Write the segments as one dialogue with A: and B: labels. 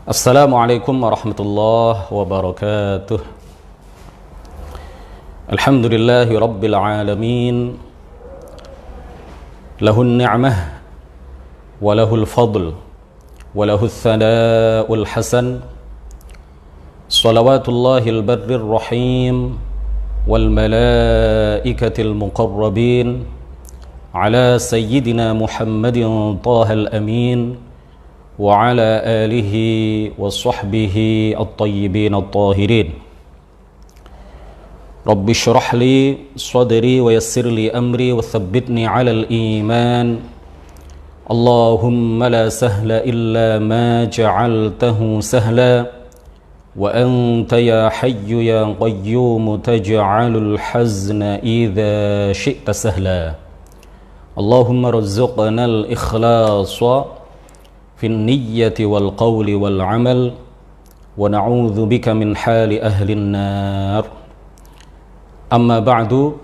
A: Assalamualaikum warahmatullahi wabarakatuh. Alhamdulillahi rabbil alamin. Lahun ni'mah wa lahul fadl wa lahul thana'ul hasan. Salawatullahil barrir rahim wal malaikatil muqarrabin ala sayyidina Muhammadin tahal amin wa ala alihi wa sahbihi at-tayyibin at-tahirin. Rabbi shrah li sadri wa yassir li amri wa thabbitni ala al-iman. Allahumma la sahla illa ma ja'altahu sahla wa anta ya hayyu ya qayyum taj'alul hazna idha syi'ta sahla. Allahumma razzuqna al-ikhlasa fi niyyati wal qawli wal amal wa na'udzu bika min hali ahli an-nar. Amma ba'du.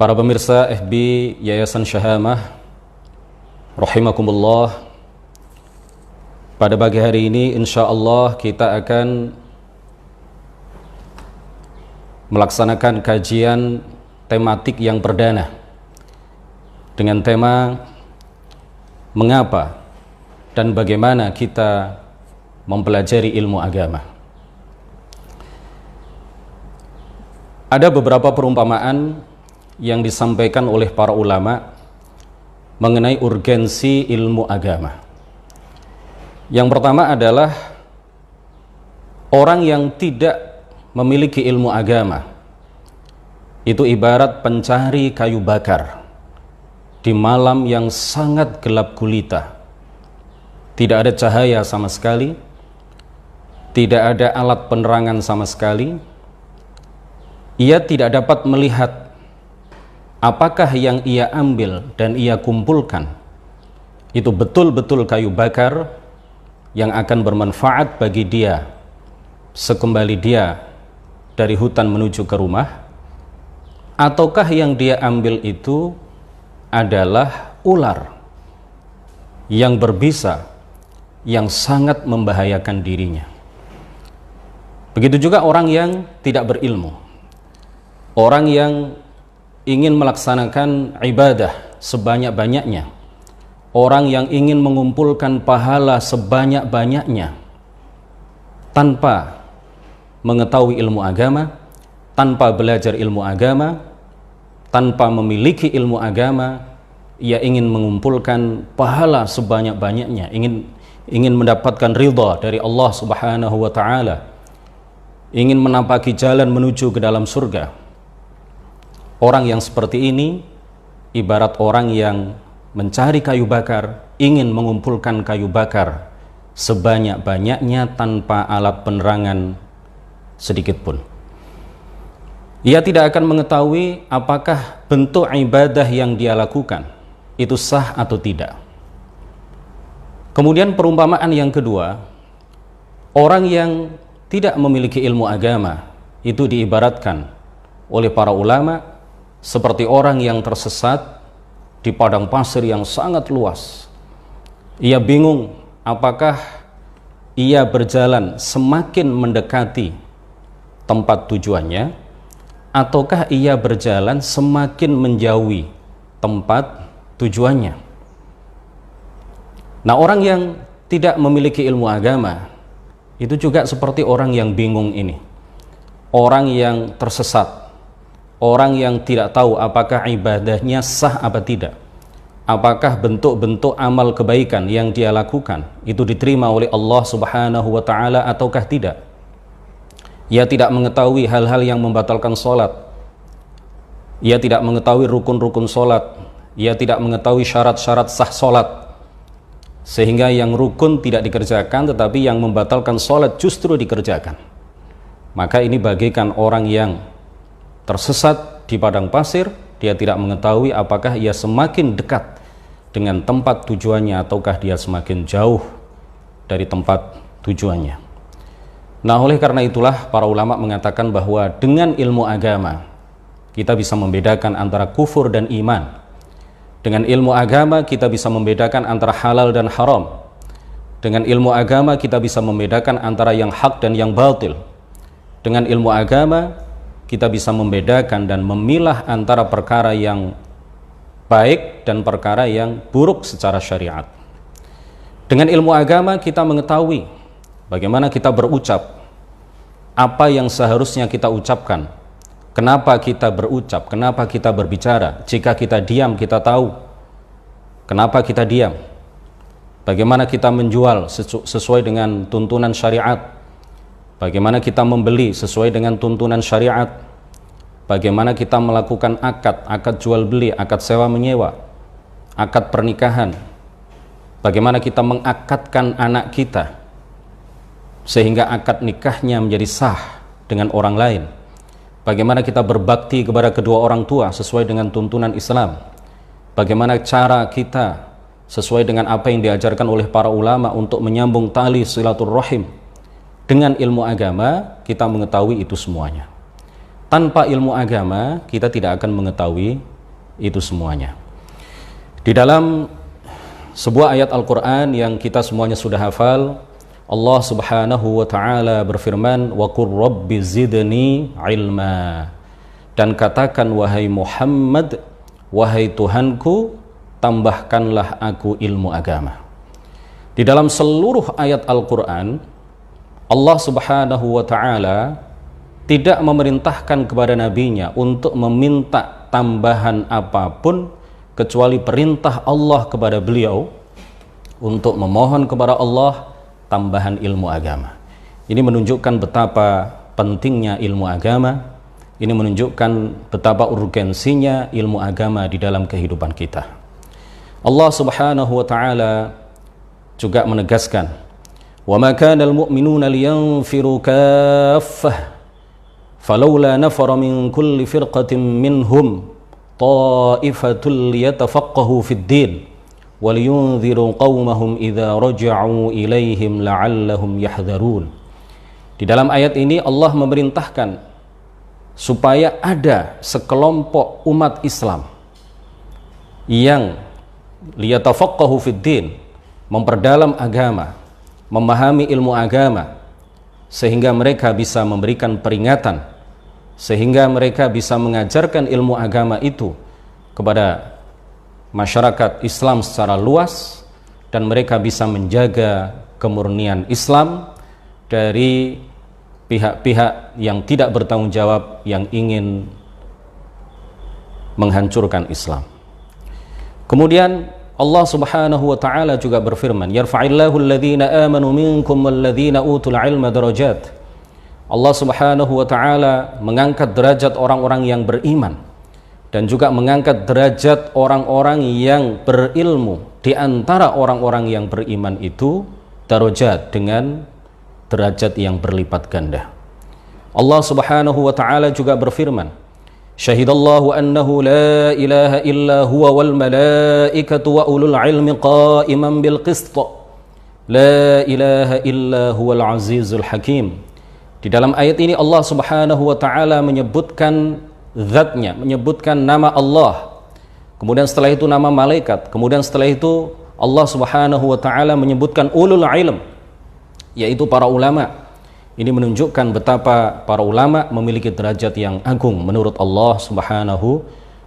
A: Para pemirsa FB Yayasan Syahamah rahimakumullah, pada pagi hari ini insyaallah kita akan melaksanakan kajian tematik yang perdana dengan tema mengapa dan bagaimana kita mempelajari ilmu agama. Ada beberapa perumpamaan yang disampaikan oleh para ulama mengenai urgensi ilmu agama. Yang pertama adalah orang yang tidak memiliki ilmu agama itu ibarat pencari kayu bakar di malam yang sangat gelap gulita. Tidak ada cahaya sama sekali, tidak ada alat penerangan sama sekali. Ia tidak dapat melihat apakah yang ia ambil dan ia kumpulkan itu betul-betul kayu bakar yang akan bermanfaat bagi dia sekembali dia dari hutan menuju ke rumah, ataukah yang dia ambil itu adalah ular yang berbisa yang sangat membahayakan dirinya. Begitu juga orang yang tidak berilmu, orang yang ingin melaksanakan ibadah sebanyak-banyaknya, orang yang ingin mengumpulkan pahala sebanyak-banyaknya tanpa mengetahui ilmu agama, tanpa belajar ilmu agama, tanpa memiliki ilmu agama. Ia ingin mengumpulkan pahala sebanyak-banyaknya, ingin mendapatkan ridha dari Allah Subhanahu wa taala, ingin menapaki jalan menuju ke dalam surga. Orang yang seperti ini ibarat orang yang mencari kayu bakar, ingin mengumpulkan kayu bakar sebanyak-banyaknya tanpa alat penerangan sedikit pun. Ia tidak akan mengetahui apakah bentuk ibadah yang dia lakukan itu sah atau tidak. Kemudian perumpamaan yang kedua, orang yang tidak memiliki ilmu agama itu diibaratkan oleh para ulama seperti orang yang tersesat di padang pasir yang sangat luas. Ia bingung apakah ia berjalan semakin mendekati tempat tujuannya, ataukah ia berjalan semakin menjauhi tempat tujuannya. Nah, orang yang tidak memiliki ilmu agama itu juga seperti orang yang bingung ini, orang yang tersesat, orang yang tidak tahu apakah ibadahnya sah apa tidak, apakah bentuk-bentuk amal kebaikan yang dia lakukan itu diterima oleh Allah Subhanahu wa taala ataukah tidak. Ia tidak mengetahui hal-hal yang membatalkan sholat, ia tidak mengetahui rukun-rukun sholat, ia tidak mengetahui syarat-syarat sah sholat, sehingga yang rukun tidak dikerjakan tetapi yang membatalkan sholat justru dikerjakan. Maka ini bagaikan orang yang tersesat di padang pasir. Dia tidak mengetahui apakah ia semakin dekat dengan tempat tujuannya ataukah dia semakin jauh dari tempat tujuannya. Nah, oleh karena itulah para ulama mengatakan bahwa dengan ilmu agama kita bisa membedakan antara kufur dan iman. Dengan ilmu agama kita bisa membedakan antara halal dan haram. Dengan ilmu agama kita bisa membedakan antara yang hak dan yang batil. Dengan ilmu agama kita bisa membedakan dan memilah antara perkara yang baik dan perkara yang buruk secara syariat. Dengan ilmu agama kita mengetahui bagaimana kita berucap, apa yang seharusnya kita ucapkan, kenapa kita berucap, kenapa kita berbicara. Jika kita diam, kita tahu kenapa kita diam. Bagaimana kita menjual sesuai dengan tuntunan syariat, bagaimana kita membeli sesuai dengan tuntunan syariat, bagaimana kita melakukan akad jual beli, akad sewa menyewa, akad pernikahan, bagaimana kita mengakadkan anak kita sehingga akad nikahnya menjadi sah dengan orang lain, bagaimana kita berbakti kepada kedua orang tua sesuai dengan tuntunan Islam, bagaimana cara kita sesuai dengan apa yang diajarkan oleh para ulama untuk menyambung tali silaturrahim. Dengan ilmu agama kita mengetahui itu semuanya. Tanpa ilmu agama kita tidak akan mengetahui itu semuanya. Di dalam sebuah ayat Al-Quran yang kita semuanya sudah hafal, Allah subhanahu wa ta'ala berfirman, wa qur rabbi zidni ilma, dan katakan wahai Muhammad, wahai Tuhanku, tambahkanlah aku ilmu agama. Di dalam seluruh ayat Al-Quran, Allah subhanahu wa ta'ala tidak memerintahkan kepada nabinya untuk meminta tambahan apapun kecuali perintah Allah kepada beliau untuk memohon kepada Allah tambahan ilmu agama. Ini menunjukkan betapa pentingnya ilmu agama. Ini menunjukkan betapa urgensinya ilmu agama di dalam kehidupan kita. Allah subhanahu wa ta'ala juga menegaskan, wa ma kana al-mu'minuna liyanfiru kaffah falawla nafara min kulli firqatin minhum ta'ifatul liyatafaqahu fid din wa liyunziru qawmahum idza raja'u ilaihim la'allahum yahdharun. Di dalam ayat ini Allah memerintahkan supaya ada sekelompok umat Islam yang liyatafaqahu fid din, memperdalam agama, memahami ilmu agama, sehingga mereka bisa memberikan peringatan, sehingga mereka bisa mengajarkan ilmu agama itu kepada masyarakat Islam secara luas, dan mereka bisa menjaga kemurnian Islam dari pihak-pihak yang tidak bertanggung jawab yang ingin menghancurkan Islam. Kemudian Allah subhanahu wa ta'ala juga berfirman, yarfa'illahu alladhina amanu minkum walladhina utul ilma darajat. Allah subhanahu wa ta'ala mengangkat derajat orang-orang yang beriman dan juga mengangkat derajat orang-orang yang berilmu. Di antara orang-orang yang beriman itu darajat, dengan derajat yang berlipat ganda. Allah subhanahu wa ta'ala juga berfirman, syahidallahu annahu la ilaha illa huwa wal malaikatu wa ulul ilmi qa'iman bil qist la ilaha illa huwal azizul hakim. Di dalam ayat ini Allah subhanahu wa ta'ala menyebutkan zatnya, menyebutkan nama Allah, kemudian setelah itu nama malaikat, kemudian setelah itu Allah subhanahu wa ta'ala menyebutkan ulul ilm, yaitu para ulama. Ini menunjukkan betapa para ulama memiliki derajat yang agung menurut Allah subhanahu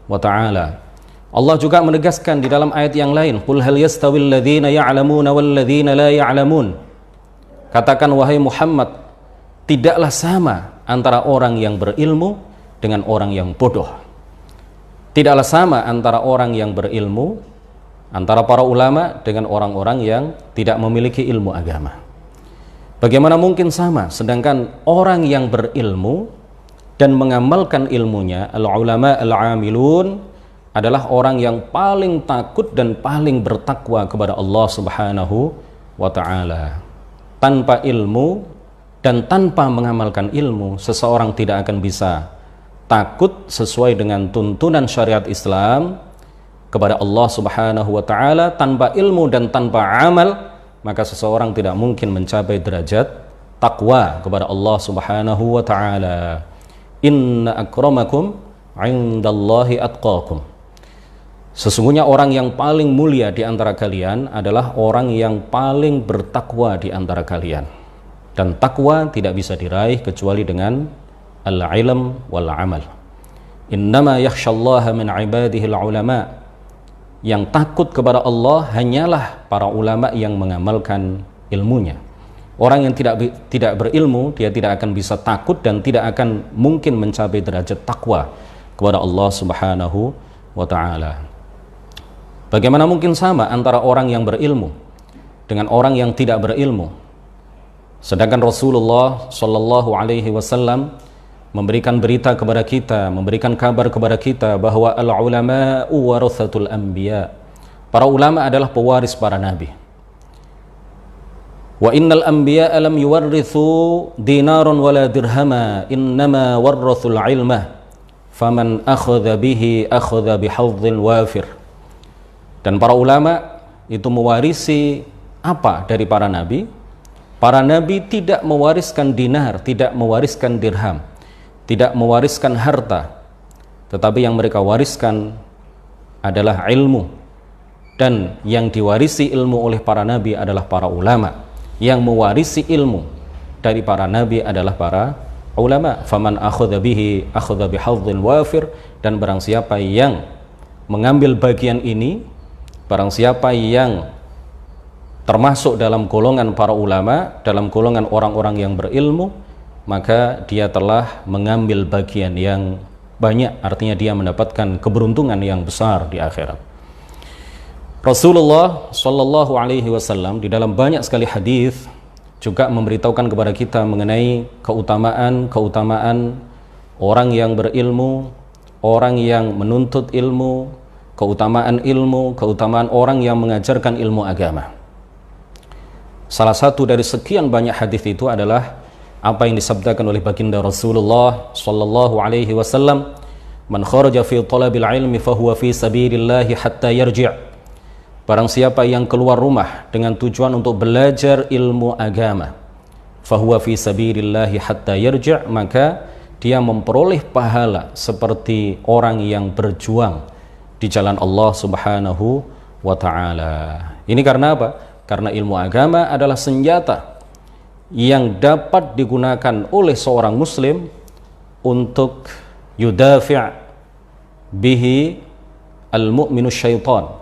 A: wa ta'ala. Allah juga menegaskan di dalam ayat yang lain, qul hal yastawil ladzina ya'lamuna wal ladzina la ya'lamun. Katakan wahai Muhammad, tidaklah sama antara orang yang berilmu dengan orang yang bodoh. Tidaklah sama antara orang yang berilmu, antara para ulama dengan orang-orang yang tidak memiliki ilmu agama. Bagaimana mungkin sama, sedangkan orang yang berilmu dan mengamalkan ilmunya, al-ulama al-amilun, adalah orang yang paling takut dan paling bertakwa kepada Allah subhanahu wa ta'ala. Tanpa ilmu dan tanpa mengamalkan ilmu, seseorang tidak akan bisa takut sesuai dengan tuntunan syariat Islam kepada Allah subhanahu wa ta'ala. Tanpa ilmu dan tanpa amal, maka seseorang tidak mungkin mencapai derajat takwa kepada Allah subhanahu wa ta'ala. Inna akramakum indallahi atqakum. Sesungguhnya orang yang paling mulia di antara kalian adalah orang yang paling bertakwa di antara kalian. Dan takwa tidak bisa diraih kecuali dengan al-ilm wal amal. Innama yakhshallaha min ibadihi al-ulama. Yang takut kepada Allah hanyalah para ulama yang mengamalkan ilmunya. Orang yang tidak berilmu, dia tidak akan bisa takut dan tidak akan mungkin mencapai derajat takwa kepada Allah Subhanahu wa ta'ala. Bagaimana mungkin sama antara orang yang berilmu dengan orang yang tidak berilmu? Sedangkan Rasulullah Shallallahu Alaihi Wasallam memberikan berita kepada kita, memberikan kabar kepada kita bahwa al-ulama'u warathatul anbiya. Para ulama adalah pewaris para nabi. Wa innal anbiya lam yuwarrithu dinaran wala dirhama, innama warrathul ilma. Faman akhadha bihi akhadha bihadhdhin wafir. Dan para ulama itu mewarisi apa dari para nabi? Para nabi tidak mewariskan dinar, tidak mewariskan dirham, tidak mewariskan harta, tetapi yang mereka wariskan adalah ilmu. Dan yang diwarisi ilmu oleh para nabi adalah para ulama. Yang mewarisi ilmu dari para nabi adalah para ulama. Faman akhadha bihi akhadha bihadhdhin wafir. Dan barang siapa yang mengambil bagian ini, barang siapa yang termasuk dalam golongan para ulama, dalam golongan orang-orang yang berilmu, maka dia telah mengambil bagian yang banyak, artinya dia mendapatkan keberuntungan yang besar di akhirat. Rasulullah Shallallahu Alaihi Wasallam di dalam banyak sekali hadis juga memberitahukan kepada kita mengenai keutamaan orang yang berilmu, orang yang menuntut ilmu, keutamaan ilmu, keutamaan orang yang mengajarkan ilmu agama. Salah satu dari sekian banyak hadis itu adalah apa yang disabdakan oleh baginda Rasulullah Shallallahu Alaihi Wasallam, "Man kharaja fi talabil ilmi fahuwa fi sabilillahi hatta yarji'." Barang siapa yang keluar rumah dengan tujuan untuk belajar ilmu agama, fahuwa fi sabilillahi hatta yarji', maka dia memperoleh pahala seperti orang yang berjuang di jalan Allah Subhanahu wa ta'ala. Ini karena apa? Karena ilmu agama adalah senjata yang dapat digunakan oleh seorang muslim untuk yudafi' bihi al-mu'minu syaitan,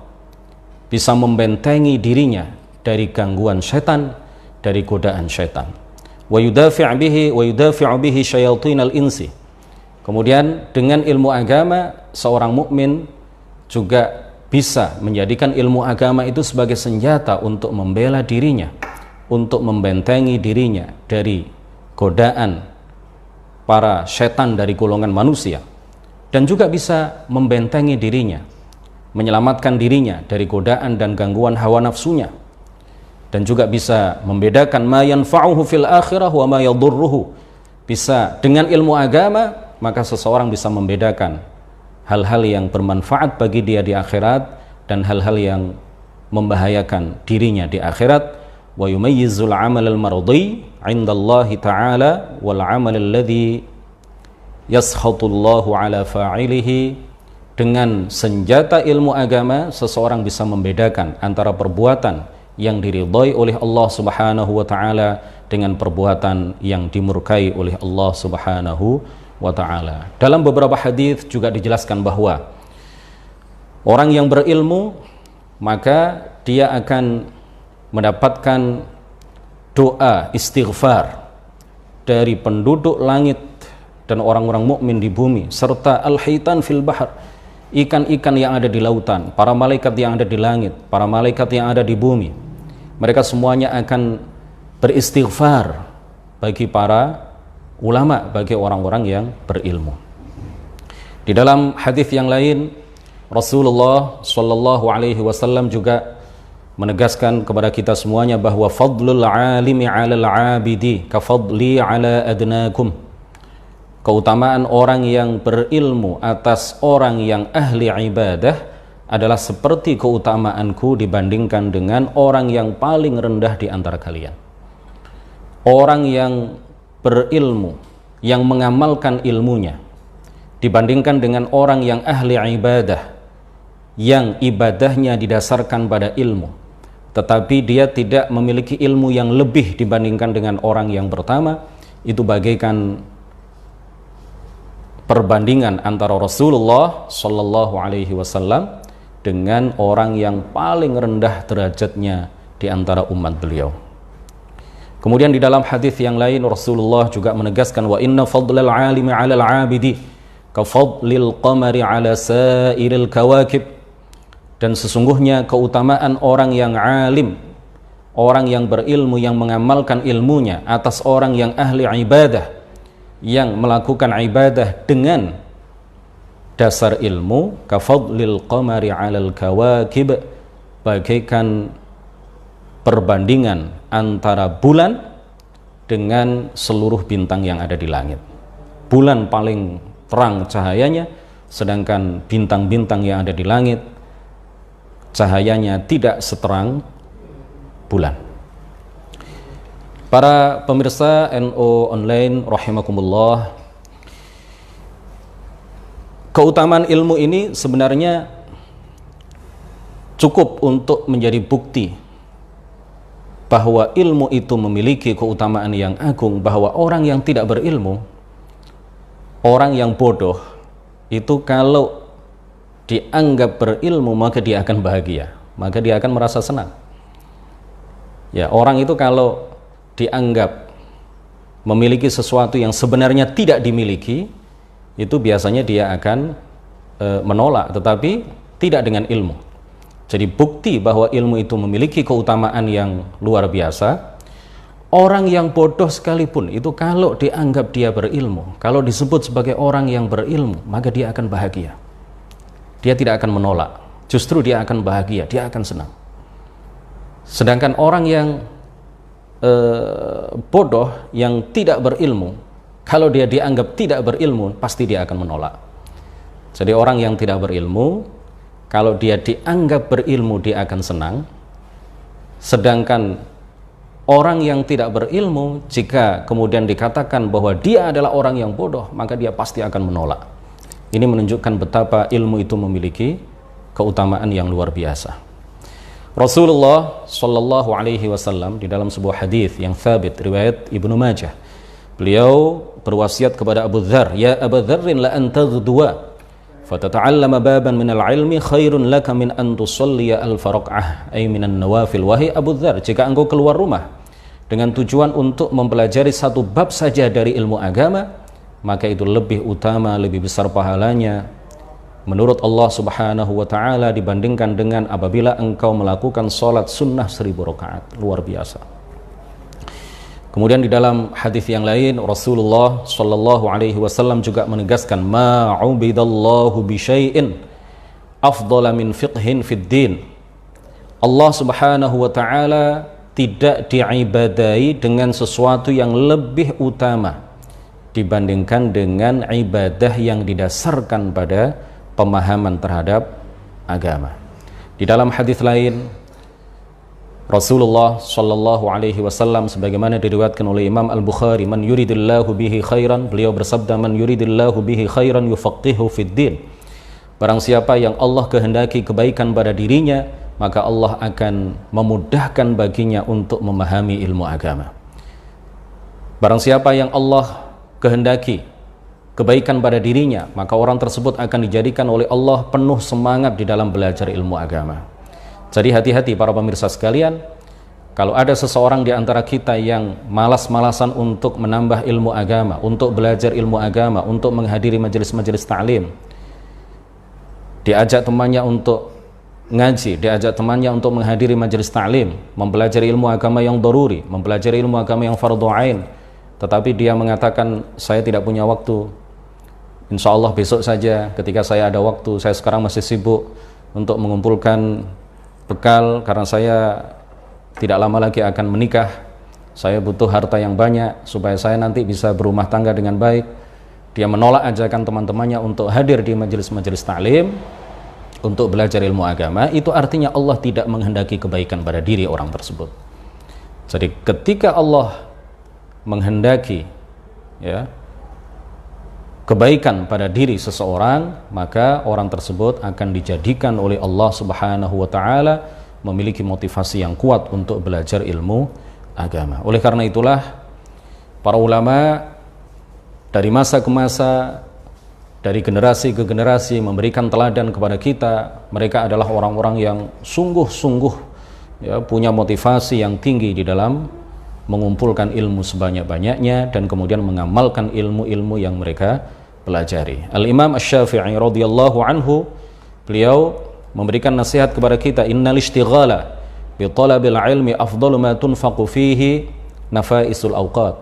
A: bisa membentengi dirinya dari gangguan syaitan, dari godaan syaitan. Wa yudafi'u bihi syayatinal insi. Kemudian dengan ilmu agama seorang mukmin juga bisa menjadikan ilmu agama itu sebagai senjata untuk membela dirinya, untuk membentengi dirinya dari godaan para syaitan dari golongan manusia, dan juga bisa membentengi dirinya, menyelamatkan dirinya dari godaan dan gangguan hawa nafsunya, dan juga bisa membedakan ma yanfa'uhu fil akhirah wa ma yadurruhu. Bisa dengan ilmu agama maka seseorang bisa membedakan hal-hal yang bermanfaat bagi dia di akhirat dan hal-hal yang membahayakan dirinya di akhirat. Wa yumayyizul 'amal al-mardi 'indallahi ta'ala wal 'amal alladhi yaskhatullahu 'ala fa'ilihi. Dengan senjata ilmu agama seseorang bisa membedakan antara perbuatan yang diridhai oleh Allah Subhanahu wa ta'ala dengan perbuatan yang dimurkai oleh Allah Subhanahu wa ta'ala. Dalam beberapa hadis juga dijelaskan bahwa orang yang berilmu maka dia akan mendapatkan doa istighfar dari penduduk langit dan orang-orang mukmin di bumi, serta al-hitan fil bahr, ikan-ikan yang ada di lautan, para malaikat yang ada di langit, para malaikat yang ada di bumi. Mereka semuanya akan beristighfar bagi para ulama, bagi orang-orang yang berilmu. Di dalam hadis yang lain, Rasulullah Shallallahu Alaihi Wasallam juga menegaskan kepada kita semuanya bahwa fadlul alimi 'alal 'abidi ka fadli 'ala adnakum. Keutamaan orang yang berilmu atas orang yang ahli ibadah adalah seperti keutamaanku dibandingkan dengan orang yang paling rendah di antara kalian. Orang yang berilmu, yang mengamalkan ilmunya, dibandingkan dengan orang yang ahli ibadah, yang ibadahnya didasarkan pada ilmu, tetapi dia tidak memiliki ilmu yang lebih dibandingkan dengan orang yang pertama, itu bagaikan perbandingan antara Rasulullah Shallallahu Alaihi Wasallam dengan orang yang paling rendah derajatnya di antara umat beliau. Kemudian di dalam hadis yang lain Rasulullah juga menegaskan, wa inna fadlal alimi 'alal 'abidi ka fadlil qamari 'ala sa'iril kawakib. Dan sesungguhnya keutamaan orang yang alim, orang yang berilmu, yang mengamalkan ilmunya atas orang yang ahli ibadah, yang melakukan ibadah dengan dasar ilmu, kafadlil qamari 'alal kawakib, bagaikan perbandingan antara bulan dengan seluruh bintang yang ada di langit. Bulan paling terang cahayanya, sedangkan bintang-bintang yang ada di langit cahayanya tidak seterang bulan. Para pemirsa NO Online rahimakumullah, keutamaan ilmu ini sebenarnya cukup untuk menjadi bukti bahwa ilmu itu memiliki keutamaan yang agung, bahwa orang yang tidak berilmu, orang yang bodoh itu kalau dianggap berilmu maka dia akan bahagia, maka dia akan merasa senang. Ya, orang itu kalau dianggap memiliki sesuatu yang sebenarnya tidak dimiliki, itu biasanya dia akan menolak, tetapi tidak dengan ilmu. Jadi bukti bahwa ilmu itu memiliki keutamaan yang luar biasa. Orang yang bodoh sekalipun itu kalau dianggap dia berilmu, kalau disebut sebagai orang yang berilmu, maka dia akan bahagia. Dia tidak akan menolak, justru dia akan bahagia, dia akan senang. Sedangkan orang yang bodoh, yang tidak berilmu, kalau dia dianggap tidak berilmu, pasti dia akan menolak. Jadi orang yang tidak berilmu, kalau dia dianggap berilmu, dia akan senang. Sedangkan orang yang tidak berilmu, jika kemudian dikatakan bahwa dia adalah orang yang bodoh, maka dia pasti akan menolak. Ini menunjukkan betapa ilmu itu memiliki keutamaan yang luar biasa. Rasulullah Shallallahu Alaihi Wasallam di dalam sebuah hadis yang thabit riwayat Ibnu Majah, beliau berwasiat kepada Abu Dzar, ya Abu Dzarrin la antaghduwa fatata'allama baban minal ilmi khairun laka min an tusalliya alfa rak'ah, ay minan nawafil. Wahai Abu Dzar, jika engkau keluar rumah dengan tujuan untuk mempelajari satu bab saja dari ilmu agama, maka itu lebih utama, lebih besar pahalanya menurut Allah Subhanahu wa ta'ala dibandingkan dengan apabila engkau melakukan sholat sunnah 1000 rakaat. Luar biasa. Kemudian di dalam hadis yang lain Rasulullah Shallallahu Alaihi Wasallam juga menegaskan, ma'ubidallahu bisyai'in afdala min fiqhin fid din. Allah Subhanahu wa ta'ala tidak diibadai dengan sesuatu yang lebih utama dibandingkan dengan ibadah yang didasarkan pada pemahaman terhadap agama. Di dalam hadis lain Rasulullah Shallallahu Alaihi Wasallam sebagaimana diriwayatkan oleh Imam Al-Bukhari, man yuridillahu bihi khairan, beliau bersabda, man yuridillahu bihi khairan yufaqihu fid din. Barang siapa yang Allah kehendaki kebaikan pada dirinya, maka Allah akan memudahkan baginya untuk memahami ilmu agama. Barang siapa yang Allah kehendaki kebaikan pada dirinya, maka orang tersebut akan dijadikan oleh Allah penuh semangat di dalam belajar ilmu agama. Jadi hati-hati para pemirsa sekalian, kalau ada seseorang di antara kita yang malas-malasan untuk menambah ilmu agama, untuk belajar ilmu agama, untuk menghadiri majelis-majelis ta'lim, diajak temannya untuk ngaji, diajak temannya untuk menghadiri majelis ta'lim, mempelajari ilmu agama yang daruri, mempelajari ilmu agama yang fardhu ain, tetapi dia mengatakan, saya tidak punya waktu, insya Allah besok saja ketika saya ada waktu, saya sekarang masih sibuk untuk mengumpulkan bekal karena saya tidak lama lagi akan menikah, saya butuh harta yang banyak supaya saya nanti bisa berumah tangga dengan baik. Dia menolak ajakan teman-temannya untuk hadir di majelis-majelis ta'lim untuk belajar ilmu agama. Itu artinya Allah tidak menghendaki kebaikan pada diri orang tersebut. Jadi ketika Allah menghendaki, ya, kebaikan pada diri seseorang, maka orang tersebut akan dijadikan oleh Allah Subhanahu wa taala memiliki motivasi yang kuat untuk belajar ilmu agama. Oleh karena itulah para ulama dari masa ke masa, dari generasi ke generasi memberikan teladan kepada kita. Mereka adalah orang-orang yang sungguh-sungguh punya motivasi yang tinggi di dalam mengumpulkan ilmu sebanyak-banyaknya dan kemudian mengamalkan ilmu-ilmu yang mereka pelajari. Al-Imam Asy-Syafi'i radhiyallahu anhu, beliau memberikan nasihat kepada kita, innal ishtighala bi talabil ilmi afdalu ma tunfaqu fihi nafaisul awqat.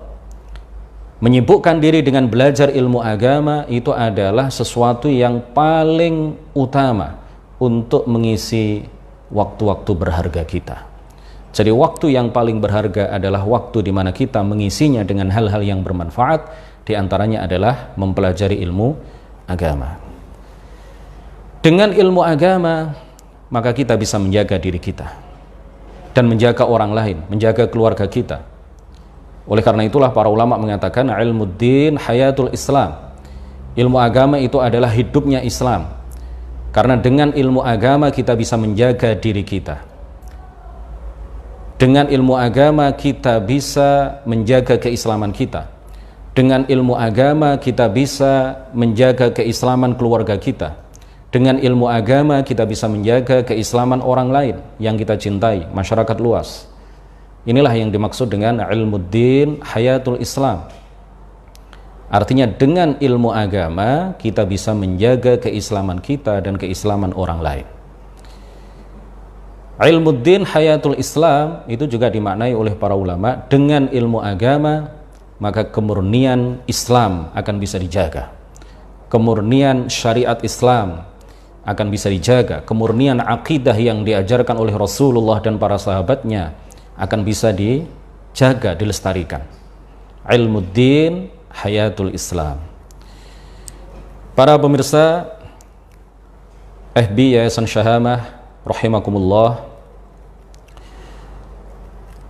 A: Menyibukkan diri dengan belajar ilmu agama itu adalah sesuatu yang paling utama untuk mengisi waktu-waktu berharga kita. Jadi waktu yang paling berharga adalah waktu di mana kita mengisinya dengan hal-hal yang bermanfaat, di antaranya adalah mempelajari ilmu agama. Dengan ilmu agama, maka kita bisa menjaga diri kita dan menjaga orang lain, menjaga keluarga kita. Oleh karena itulah para ulama mengatakan ilmuddin hayatul Islam. Ilmu agama itu adalah hidupnya Islam. Karena dengan ilmu agama kita bisa menjaga diri kita. Dengan ilmu agama kita bisa menjaga keislaman kita. Dengan ilmu agama kita bisa menjaga keislaman keluarga kita. Dengan ilmu agama kita bisa menjaga keislaman orang lain yang kita cintai, masyarakat luas. Inilah yang dimaksud dengan ilmuddin hayatul Islam. Artinya dengan ilmu agama kita bisa menjaga keislaman kita dan keislaman orang lain. Ilmuddin hayatul Islam itu juga dimaknai oleh para ulama, dengan ilmu agama maka kemurnian Islam akan bisa dijaga. Kemurnian syariat Islam akan bisa dijaga. Kemurnian akidah yang diajarkan oleh Rasulullah dan para sahabatnya akan bisa dijaga, dilestarikan. Ilmuddin hayatul Islam. Para pemirsa FB Yayasan Syahamah rahimakumullah,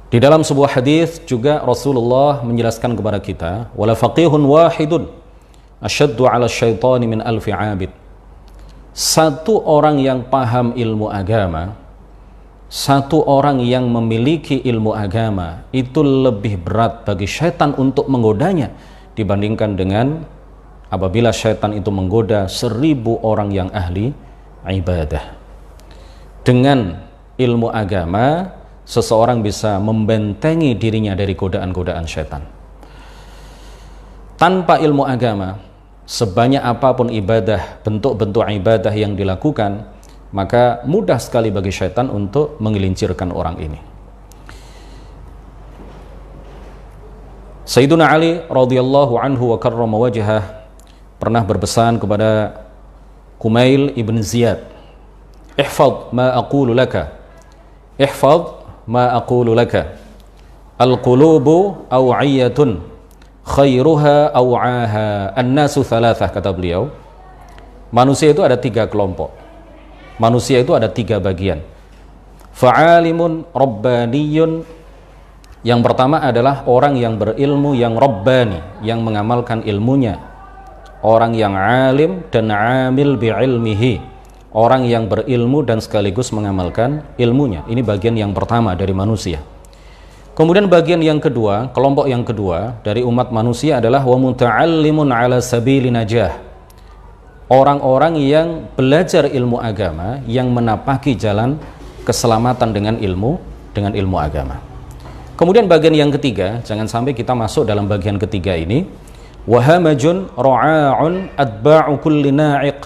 A: di dalam sebuah hadis juga Rasulullah menjelaskan kepada kita, wala faqihun wahidun asyaddu 'ala syaitani min alfi 'abid. Satu orang yang paham ilmu agama, satu orang yang memiliki ilmu agama itu lebih berat bagi syaitan untuk menggodanya dibandingkan dengan apabila syaitan itu menggoda 1000 orang yang ahli ibadah. Dengan ilmu agama seseorang bisa membentengi dirinya dari godaan-godaan syaitan. Tanpa ilmu agama, sebanyak apapun ibadah, bentuk-bentuk ibadah yang dilakukan, maka mudah sekali bagi syaitan untuk menggelincirkan orang ini. Sayyiduna Ali radhiyallahu anhu wa karrama wajhah pernah berpesan kepada Kumail ibn Ziyad, ihfaz ma aqulu laka, ihfaz ma aqulu laka, al-qulubu aw'iyatun khairuha aw'aha, an-nasu thalathah, kata beliau. Manusia itu ada 3 kelompok. Manusia itu ada 3 bagian. Fa'alimun rabbaniyun, yang pertama adalah orang yang berilmu yang rabbani, yang mengamalkan ilmunya. Orang yang alim dan amil bi'ilmihi, orang yang berilmu dan sekaligus mengamalkan ilmunya. Ini bagian yang pertama dari manusia. Kemudian bagian yang kedua, kelompok yang kedua dari umat manusia adalah wa muta'allimun ala sabili najah, orang-orang yang belajar ilmu agama, yang menapaki jalan keselamatan dengan ilmu agama. Kemudian bagian yang ketiga, jangan sampai kita masuk dalam bagian ketiga ini, wahamajun ra'a'un atba'u kulli na'iq,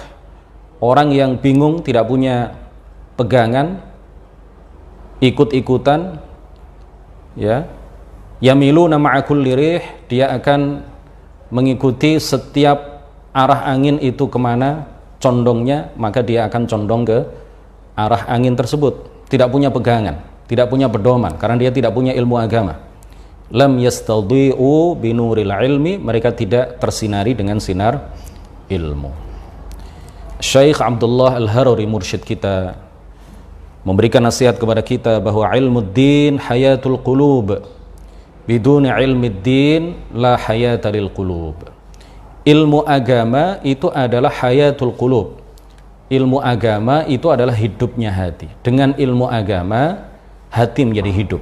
A: orang yang bingung, tidak punya pegangan, ikut-ikutan, ya, yamiluna ma'a kulli rih, dia akan mengikuti setiap arah angin itu kemana condongnya, maka dia akan condong ke arah angin tersebut. Tidak punya pegangan, tidak punya pedoman, karena dia tidak punya ilmu agama. Lam yastadhi'u binuril ilmi, mereka tidak tersinari dengan sinar ilmu. Syekh Abdullah Al-Haruri, mursyid kita, memberikan nasihat kepada kita bahwa ilmuddin hayatul qulub, biduni ilmiddin la hayata lil qulub. ilmu agama itu adalah hayatul qulub. Ilmu agama itu adalah hidupnya hati. Dengan ilmu agama, hati menjadi hidup.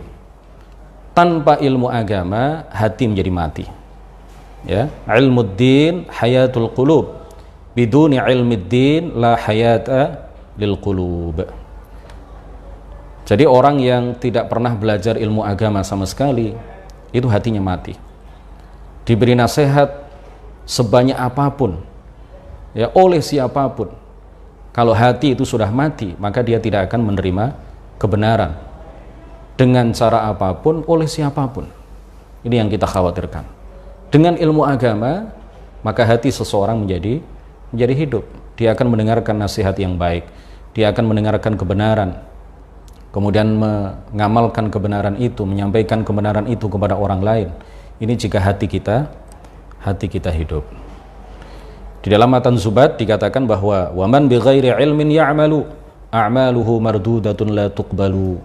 A: Tanpa ilmu agama, hati menjadi mati. Ya, ilmuddin hayatul qulub. Biduni ilmiddin la hayata lil qulub. Jadi orang yang tidak pernah belajar ilmu agama sama sekali, itu hatinya mati. Diberi nasihat sebanyak apapun, ya, oleh siapapun, kalau hati itu sudah mati, maka dia tidak akan menerima kebenaran dengan cara apapun, oleh siapapun. Ini yang kita khawatirkan. Dengan ilmu agama, maka hati seseorang menjadi hidup. Dia akan mendengarkan nasihat yang baik, dia akan mendengarkan kebenaran, kemudian mengamalkan kebenaran itu, menyampaikan kebenaran itu kepada orang lain. Ini jika hati kita hidup. Di dalam matan Zubat dikatakan bahwa waman bighairi ilmin ya'malu a'maluhu mardudatun la tuqbalu.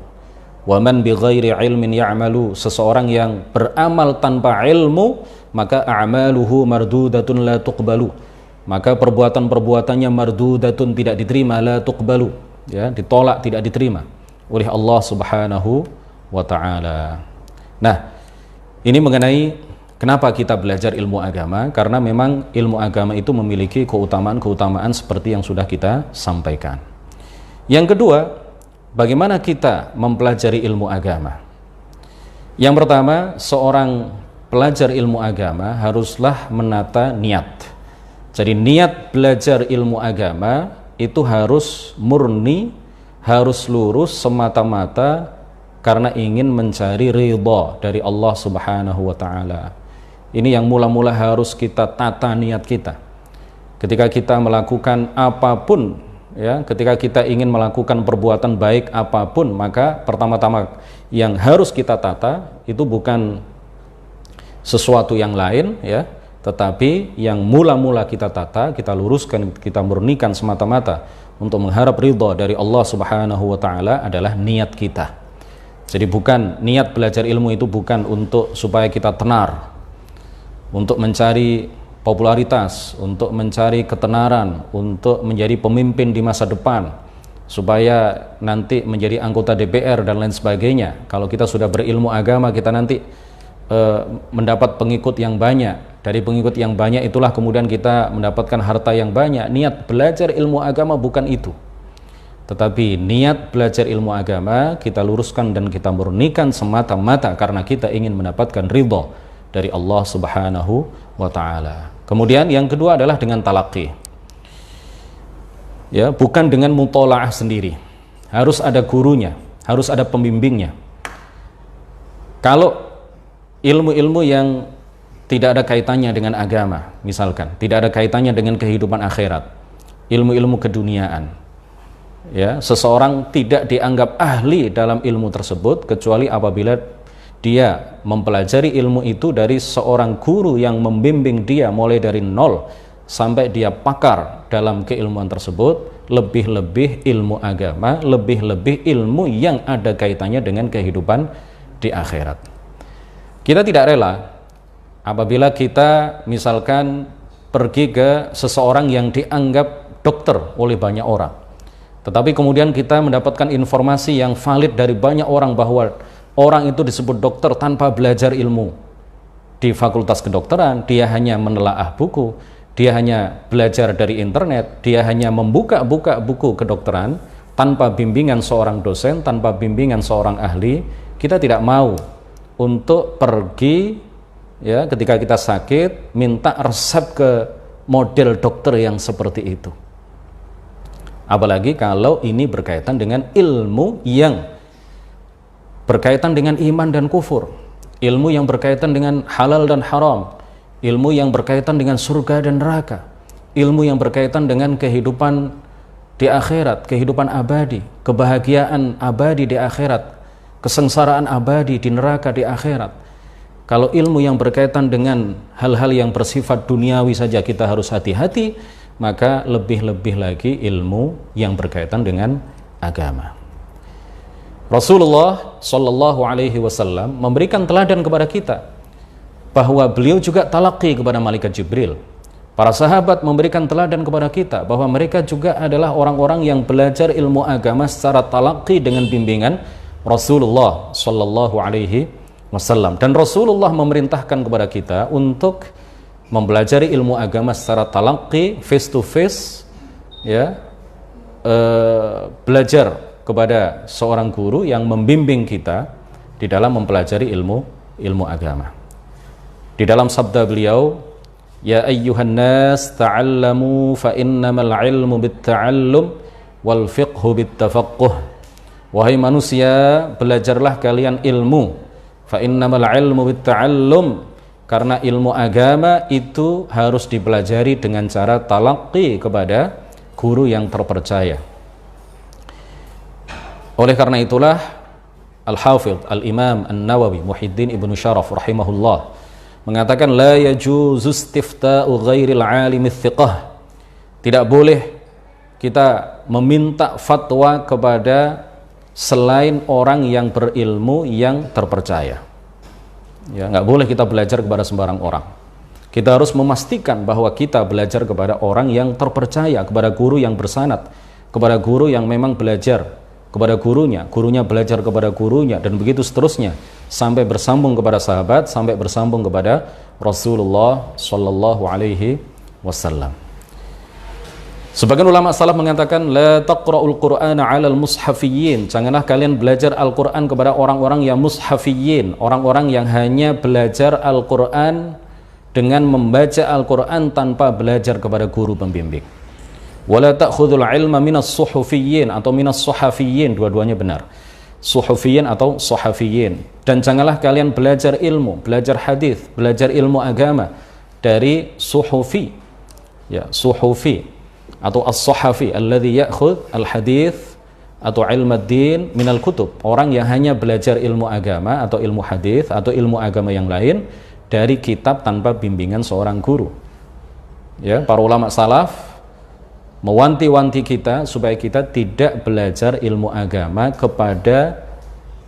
A: Waman bighairi ilmin ya'malu, seseorang yang beramal tanpa ilmu, maka a'maluhu mardudatun la tuqbalu, maka perbuatan-perbuatannya mardudatun, tidak diterima, la tuqbalu, ya, ditolak, tidak diterima oleh Allah Subhanahu wa taala. Nah, ini mengenai kenapa kita belajar ilmu agama, karena memang ilmu agama itu memiliki keutamaan-keutamaan seperti yang sudah kita sampaikan. Yang kedua, bagaimana kita mempelajari ilmu agama? Yang pertama, seorang pelajar ilmu agama haruslah menata niat. Jadi niat belajar ilmu agama itu harus murni, harus lurus semata-mata karena ingin mencari ridha dari Allah Subhanahu wa taala. Ini yang mula-mula harus kita tata niat kita. Ketika kita melakukan apapun, ya, ketika kita ingin melakukan perbuatan baik apapun, maka pertama-tama yang harus kita tata itu bukan sesuatu yang lain, ya, tetapi yang mula-mula kita tata, kita luruskan, kita murnikan semata-mata untuk mengharap ridha dari Allah Subhanahu wa taala adalah niat kita. Jadi bukan niat belajar ilmu itu bukan untuk supaya kita tenar, untuk mencari popularitas, untuk mencari ketenaran, untuk menjadi pemimpin di masa depan, supaya nanti menjadi anggota DPR dan lain sebagainya. Kalau kita sudah berilmu agama, kita nanti mendapat pengikut yang banyak. Dari pengikut yang banyak itulah kemudian kita mendapatkan harta yang banyak. Niat belajar ilmu agama bukan itu. Tetapi niat belajar ilmu agama kita luruskan dan kita murnikan semata-mata karena kita ingin mendapatkan ridha dari Allah Subhanahu wa taala. Kemudian yang kedua adalah dengan talaqi. Ya, bukan dengan mutolaah sendiri. Harus ada gurunya, harus ada pembimbingnya. Kalau ilmu-ilmu yang tidak ada kaitannya dengan agama, misalkan tidak ada kaitannya dengan kehidupan akhirat, ilmu-ilmu keduniaan, ya, seseorang tidak dianggap ahli dalam ilmu tersebut kecuali apabila dia mempelajari ilmu itu dari seorang guru yang membimbing dia mulai dari nol sampai dia pakar dalam keilmuan tersebut, lebih-lebih ilmu agama, lebih-lebih ilmu yang ada kaitannya dengan kehidupan di akhirat. Kita tidak rela apabila kita misalkan pergi ke seseorang yang dianggap dokter oleh banyak orang, tetapi kemudian kita mendapatkan informasi yang valid dari banyak orang bahwa orang itu disebut dokter tanpa belajar ilmu di fakultas kedokteran. Dia hanya menelaah buku, dia hanya belajar dari internet, dia hanya membuka-buka buku kedokteran tanpa bimbingan seorang dosen, tanpa bimbingan seorang ahli. Kita tidak mau untuk pergi, ya, ketika kita sakit minta resep ke model dokter yang seperti itu. Apalagi kalau ini berkaitan dengan ilmu yang berkaitan dengan iman dan kufur, ilmu yang berkaitan dengan halal dan haram, ilmu yang berkaitan dengan surga dan neraka, ilmu yang berkaitan dengan kehidupan di akhirat, kehidupan abadi, kebahagiaan abadi di akhirat, kesengsaraan abadi di neraka di akhirat. Kalau ilmu yang berkaitan dengan hal-hal yang bersifat duniawi saja kita harus hati-hati, maka lebih-lebih lagi ilmu yang berkaitan dengan agama. Rasulullah Shallallahu Alaihi Wasallam memberikan teladan kepada kita bahwa beliau juga talaqi kepada malaikat Jibril. Para sahabat memberikan teladan kepada kita bahwa mereka juga adalah orang-orang yang belajar ilmu agama secara talaqi dengan bimbingan Rasulullah Shallallahu Alaihi Wasallam. Dan Rasulullah memerintahkan kepada kita untuk mempelajari ilmu agama secara talaqi, face to face, ya, belajar kepada seorang guru yang membimbing kita di dalam mempelajari ilmu agama. Di dalam sabda beliau, ya ayyuhan nas ta'allamu fa innamal ilmu bitta'allum wal fiqhu bittafaqquh. Wahai manusia, belajarlah kalian ilmu, fa innamal ilmu bitta'allum, karena ilmu agama itu harus dipelajari dengan cara talaqi kepada guru yang terpercaya. Oleh karena itulah Al-Hafidh Al-Imam An-Nawawi Muhyiddin Ibnu Syaraf rahimahullah mengatakan la yajuzu istifta'u ghairil alimi thiqah. Tidak boleh kita meminta fatwa kepada selain orang yang berilmu yang terpercaya. Ya, nggak boleh kita belajar kepada sembarang orang. Kita harus memastikan bahwa kita belajar kepada orang yang terpercaya, kepada guru yang bersanad, kepada guru yang memang belajar kepada gurunya, gurunya belajar kepada gurunya, dan begitu seterusnya sampai bersambung kepada sahabat, sampai bersambung kepada Rasulullah Shallallahu Alaihi Wasallam. Sebagian ulama salaf mengatakan la taqra'ul Qur'ana 'alal mushafiyyin, janganlah kalian belajar Al-Qur'an kepada orang-orang yang mushafiyyin, orang-orang yang hanya belajar Al-Qur'an dengan membaca Al-Qur'an tanpa belajar kepada guru pembimbing. Wala ta'khudhul ilma minas suhufiyyin atau minas suhafiyyin, dua-duanya benar, suhufiyyin atau suhafiyyin. Dan janganlah kalian belajar ilmu, belajar hadis, belajar ilmu agama dari suhufi, ya, suhufi atau as-suhafi alladhi ya'khudh al-hadis atau ilmu ad-din minal kutub, orang yang hanya belajar ilmu agama atau ilmu hadis atau ilmu agama yang lain dari kitab tanpa bimbingan seorang guru. Ya, para ulama salaf mewanti-wanti kita supaya kita tidak belajar ilmu agama kepada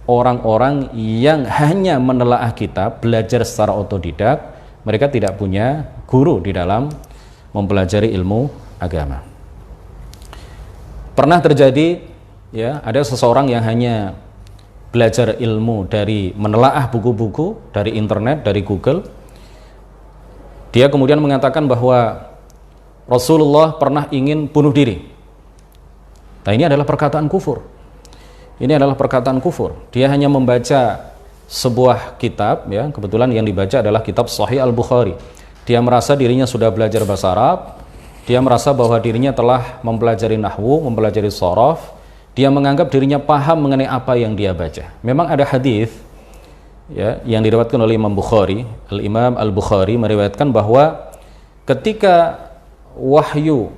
A: orang-orang yang hanya menelaah kitab, belajar secara otodidak. Mereka tidak punya guru di dalam mempelajari ilmu agama. Pernah terjadi, ya, ada seseorang yang hanya belajar ilmu dari menelaah buku-buku dari internet, dari Google. Dia kemudian mengatakan bahwa Rasulullah pernah ingin bunuh diri. Nah, ini adalah perkataan kufur. Ini adalah perkataan kufur. Dia hanya membaca sebuah kitab, ya, kebetulan yang dibaca adalah kitab Sahih Al-Bukhari. Dia merasa dirinya sudah belajar bahasa Arab. Dia merasa bahwa dirinya telah mempelajari nahwu, mempelajari shoraf. Dia menganggap dirinya paham mengenai apa yang dia baca. Memang ada hadis, ya, yang diriwayatkan oleh Imam Bukhari, Al-Imam Al-Bukhari meriwayatkan bahwa ketika wahyu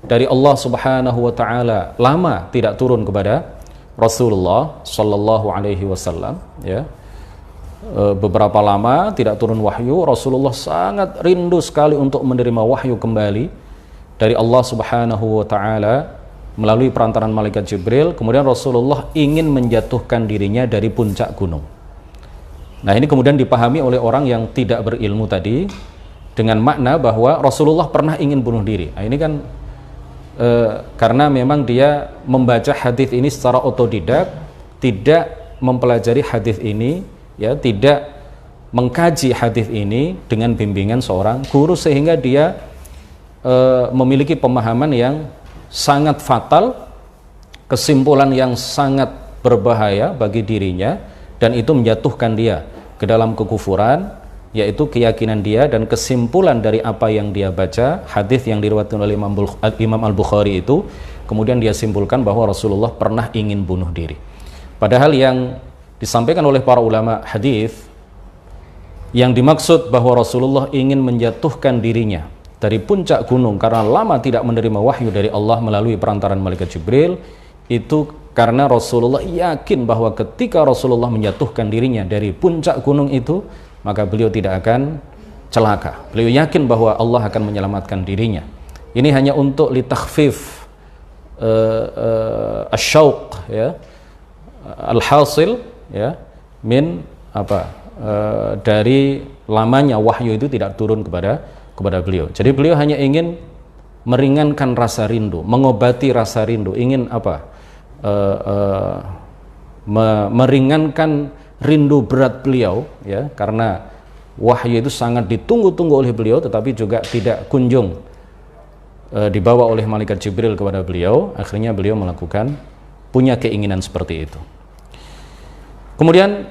A: dari Allah Subhanahu wa taala lama tidak turun kepada Rasulullah Shallallahu Alaihi Wasallam, ya, beberapa lama tidak turun wahyu, Rasulullah sangat rindu sekali untuk menerima wahyu kembali dari Allah Subhanahu wa taala melalui perantaran malaikat Jibril. Kemudian Rasulullah ingin menjatuhkan dirinya dari puncak gunung. Nah, ini kemudian dipahami oleh orang yang tidak berilmu tadi dengan makna bahwa Rasulullah pernah ingin bunuh diri. Nah, ini kan karena memang dia membaca hadis ini secara otodidak, tidak mempelajari hadis ini, ya, tidak mengkaji hadis ini dengan bimbingan seorang guru, sehingga dia memiliki pemahaman yang sangat fatal, kesimpulan yang sangat berbahaya bagi dirinya, dan itu menjatuhkan dia ke dalam kekufuran, yaitu keyakinan dia dan kesimpulan dari apa yang dia baca, hadis yang diriwayatkan oleh Imam Al-Bukhari itu, kemudian dia simpulkan bahwa Rasulullah pernah ingin bunuh diri. Padahal yang disampaikan oleh para ulama hadis, yang dimaksud bahwa Rasulullah ingin menjatuhkan dirinya dari puncak gunung karena lama tidak menerima wahyu dari Allah melalui perantaran malaikat Jibril, itu karena Rasulullah yakin bahwa ketika Rasulullah menjatuhkan dirinya dari puncak gunung itu, maka beliau tidak akan celaka. Beliau yakin bahwa Allah akan menyelamatkan dirinya. Ini hanya untuk litakhfif asyauq, ya, al-hasil, ya, min apa, dari lamanya wahyu itu tidak turun kepada kepada beliau. Jadi beliau hanya ingin meringankan rasa rindu, mengobati rasa rindu, ingin apa? Meringankan rindu berat beliau, ya, karena wahyu itu sangat ditunggu-tunggu oleh beliau, tetapi juga tidak kunjung dibawa oleh malaikat Jibril kepada beliau. Akhirnya beliau punya keinginan seperti itu. Kemudian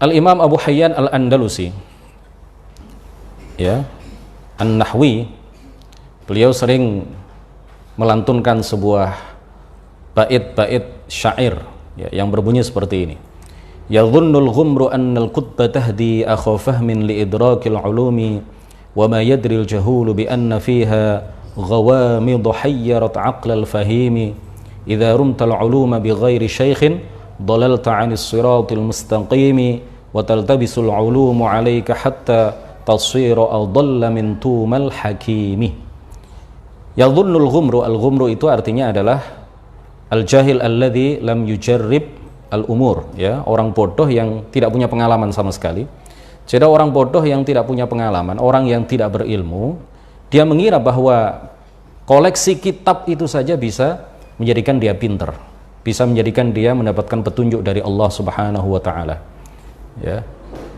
A: Al-Imam Abu Hayyan Al-Andalusi, ya, An-Nahwi, beliau sering melantunkan sebuah bait-bait syair, ya, yang berbunyi seperti ini. Yadhunnul ghumru annal qutba tahdi akha fahmin li idrakil ulumi wa ma yadril jahulu bi anna fiha ghawamid hayyarat aqlal fahimi idza rumtal uluma bi ghairi shaykhin dalalta 'anis siratil mustaqimi wa taltabisul ulumu 'alayka hatta tasira adalla min tumal hakimi. Yadhunnul ghumru, al-ghumru itu artinya adalah al-jahil alladhi lam yujarrib al-umur, ya, orang bodoh yang tidak punya pengalaman sama sekali. Jadi orang bodoh yang tidak punya pengalaman, orang yang tidak berilmu, dia mengira bahwa koleksi kitab itu saja bisa menjadikan dia pintar, bisa menjadikan dia mendapatkan petunjuk dari Allah Subhanahu wa taala. Ya.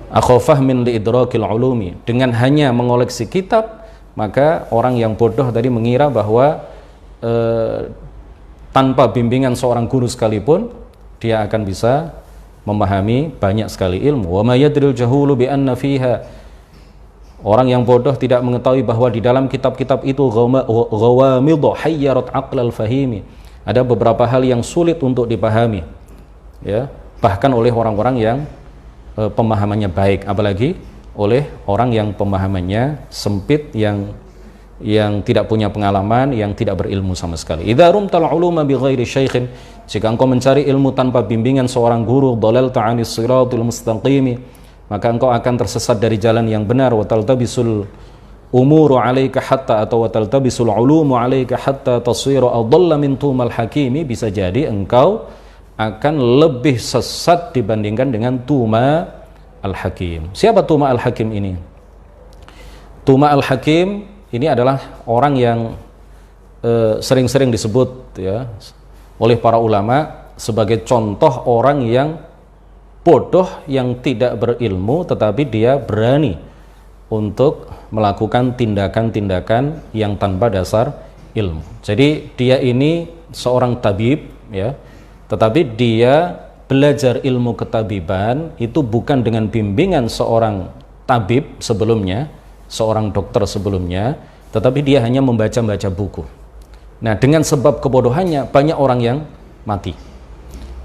A: Akhafah min li idrakil ulumi, dengan hanya mengoleksi kitab, maka orang yang bodoh tadi mengira bahwa tanpa bimbingan seorang guru sekalipun dia akan bisa memahami banyak sekali ilmu. Wa may yadril jahulu bi anna fiha, orang yang bodoh tidak mengetahui bahwa di dalam kitab-kitab itu ghawamid hayyarat aqlal fahimi, ada beberapa hal yang sulit untuk dipahami, ya, bahkan oleh orang-orang yang pemahamannya baik, apalagi oleh orang yang pemahamannya sempit, yang tidak punya pengalaman, yang tidak berilmu sama sekali. Idza rumtal uluma bi ghairi syaikhin, jika engkau mencari ilmu tanpa bimbingan seorang guru, dalalta 'anis siratil mustaqimi, maka engkau akan tersesat dari jalan yang benar. Wa taltabisul umuru 'alaika hatta, atau wa taltabisul ulumu 'alaika hatta tasira adalla min tumal hakimi, bisa jadi engkau akan lebih sesat dibandingkan dengan Tuma al-Hakim. Siapa Tuma al-Hakim ini? Tuma al-Hakim ini adalah orang yang sering-sering disebut, ya, oleh para ulama sebagai contoh orang yang bodoh, yang tidak berilmu, tetapi dia berani untuk melakukan tindakan-tindakan yang tanpa dasar ilmu. Jadi dia ini seorang tabib, ya, tetapi dia belajar ilmu ketabiban itu bukan dengan bimbingan seorang tabib sebelumnya, seorang dokter sebelumnya, tetapi dia hanya membaca-baca buku. Nah, dengan sebab kebodohannya banyak orang yang mati.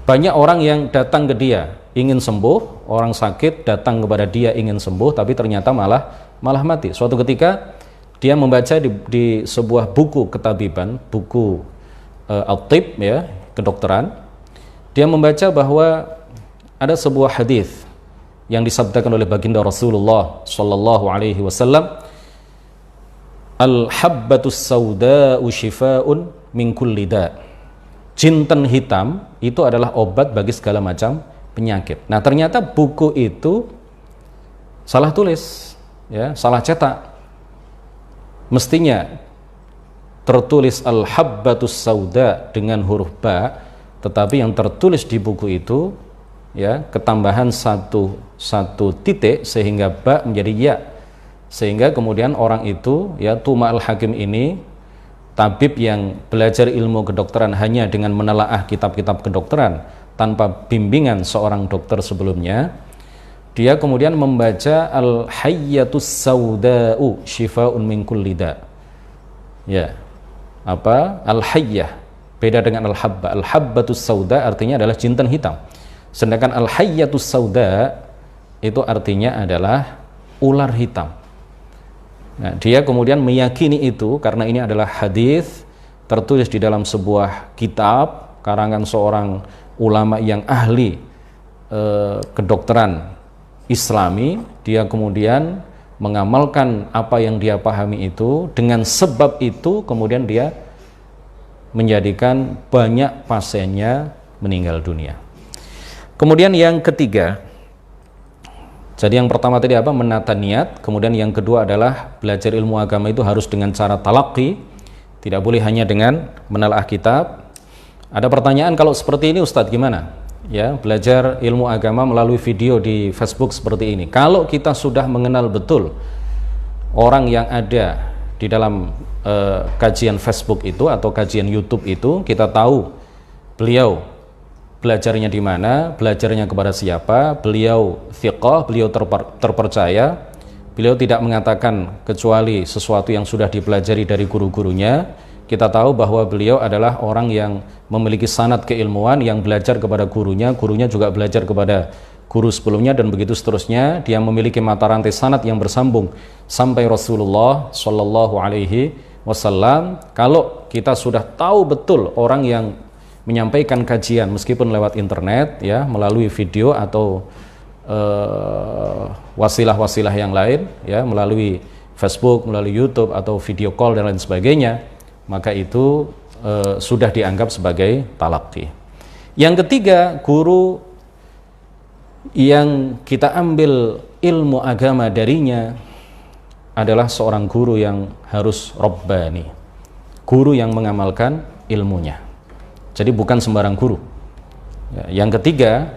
A: Banyak orang yang datang ke dia ingin sembuh, orang sakit datang kepada dia ingin sembuh, tapi ternyata malah mati. Suatu ketika dia membaca di sebuah buku ketabiban, buku at-tib, ya, kedokteran. Dia membaca bahwa ada sebuah hadis yang disabdakan oleh baginda Rasulullah sallallahu alaihi wasallam, al-habbatus sauda'u shifaa'un min kulli da'. Jinten hitam itu adalah obat bagi segala macam penyakit. Nah, ternyata buku itu salah tulis, ya, salah cetak. Mestinya tertulis al-habbatus sauda dengan huruf ba, tetapi yang tertulis di buku itu, ya, ketambahan satu titik sehingga ba menjadi ya, sehingga kemudian orang itu, ya, Tuma al-Hakim ini, tabib yang belajar ilmu kedokteran hanya dengan menelaah kitab-kitab kedokteran tanpa bimbingan seorang dokter sebelumnya, dia kemudian membaca al-hayyatus sauda'u shifa'un min kulli da', ya, apa, al-hayyah beda dengan al-habba. Al-habbatus sauda artinya adalah jinten hitam, sedangkan al-hayyatus sauda itu artinya adalah ular hitam. Nah, dia kemudian meyakini itu karena ini adalah hadis tertulis di dalam sebuah kitab karangan seorang ulama yang ahli kedokteran Islami. Dia kemudian mengamalkan apa yang dia pahami itu, dengan sebab itu kemudian dia menjadikan banyak pasiennya meninggal dunia. Kemudian yang ketiga, Jadi yang pertama tadi apa? Menata niat. Kemudian yang kedua adalah belajar ilmu agama itu harus dengan cara talaqi, tidak boleh hanya dengan menelaah kitab. Ada pertanyaan, kalau seperti ini Ustadz gimana? Ya, belajar ilmu agama melalui video di Facebook seperti ini. Kalau kita sudah mengenal betul orang yang ada di dalam kajian Facebook itu atau kajian YouTube itu, kita tahu beliau belajarnya di mana, belajarnya kepada siapa, beliau thiqah, beliau terpercaya, beliau tidak mengatakan kecuali sesuatu yang sudah dipelajari dari guru-gurunya. Kita tahu bahwa beliau adalah orang yang memiliki sanad keilmuan, yang belajar kepada gurunya, gurunya juga belajar kepada guru sebelumnya, dan begitu seterusnya. Dia memiliki mata rantai sanad yang bersambung sampai Rasulullah Shallallahu Alaihi Wasallam. Kalau kita sudah tahu betul orang yang menyampaikan kajian meskipun lewat internet, ya, melalui video atau wasilah-wasilah yang lain, ya, melalui Facebook, melalui YouTube atau video call dan lain sebagainya, maka itu sudah dianggap sebagai talaqi. Yang ketiga, guru yang kita ambil ilmu agama darinya adalah seorang guru yang harus rabbani, guru yang mengamalkan ilmunya. Jadi bukan sembarang guru. Yang ketiga,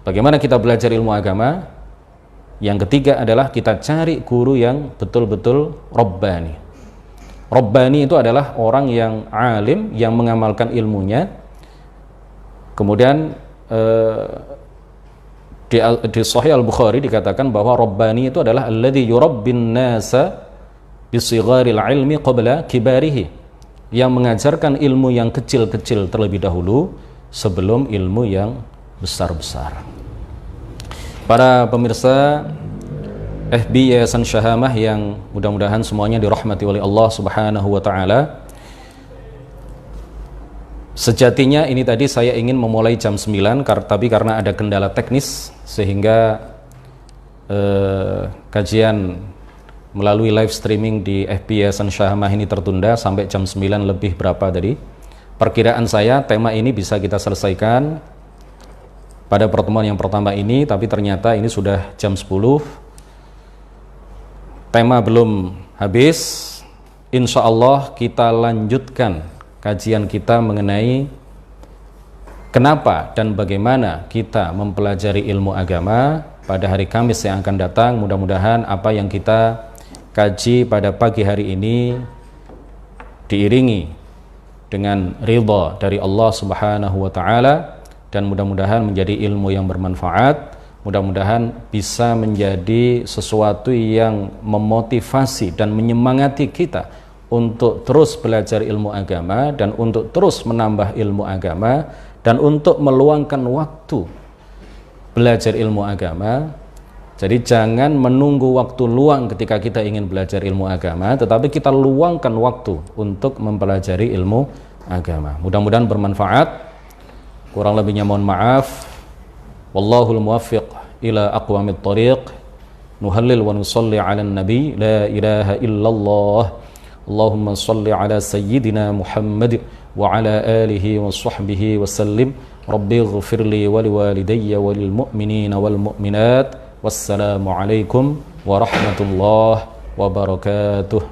A: bagaimana kita belajar ilmu agama? Yang ketiga adalah kita cari guru yang betul-betul rabbani. Rabbani itu adalah orang yang alim, yang mengamalkan ilmunya. Kemudian di Sahih Al-Bukhari dikatakan bahwa rabbani itu adalah alladzi yurabbin nasa bisigharil ilmi qabla kibarihi, yang mengajarkan ilmu yang kecil-kecil terlebih dahulu sebelum ilmu yang besar-besar. Para pemirsa FB Yayasan Syahamah yang mudah-mudahan semuanya dirahmati oleh Allah Subhanahu wa taala. Sejatinya ini tadi saya ingin memulai jam 9, tapi karena ada kendala teknis sehingga kajian melalui live streaming di FB Yayasan Syahamah ini tertunda sampai jam 9 lebih berapa tadi. Perkiraan saya tema ini bisa kita selesaikan pada pertemuan yang pertama ini, tapi ternyata ini sudah jam 10. Tema belum habis. Insya Allah kita lanjutkan kajian kita mengenai kenapa dan bagaimana kita mempelajari ilmu agama pada hari Kamis yang akan datang. Mudah-mudahan apa yang kita kaji pada pagi hari ini diiringi dengan ridha dari Allah Subhanahu wa taala, dan mudah-mudahan menjadi ilmu yang bermanfaat, mudah-mudahan bisa menjadi sesuatu yang memotivasi dan menyemangati kita untuk terus belajar ilmu agama dan untuk terus menambah ilmu agama dan untuk meluangkan waktu belajar ilmu agama. Jadi jangan menunggu waktu luang ketika kita ingin belajar ilmu agama, tetapi kita luangkan waktu untuk mempelajari ilmu agama. Mudah-mudahan bermanfaat. Kurang lebihnya mohon maaf. Wallahul muwaffiq ila aqwamit thariq. Nuhallil wa nusalli ala nabi la ilaha illallah. Allahumma salli ala sayyidina Muhammad wa ala alihi wa sahbihi wa sallim. Rabbi ighfirli wa liwalidayya wa lil mu'minina wal mu'minat. Wassalamualaikum warahmatullahi wabarakatuh.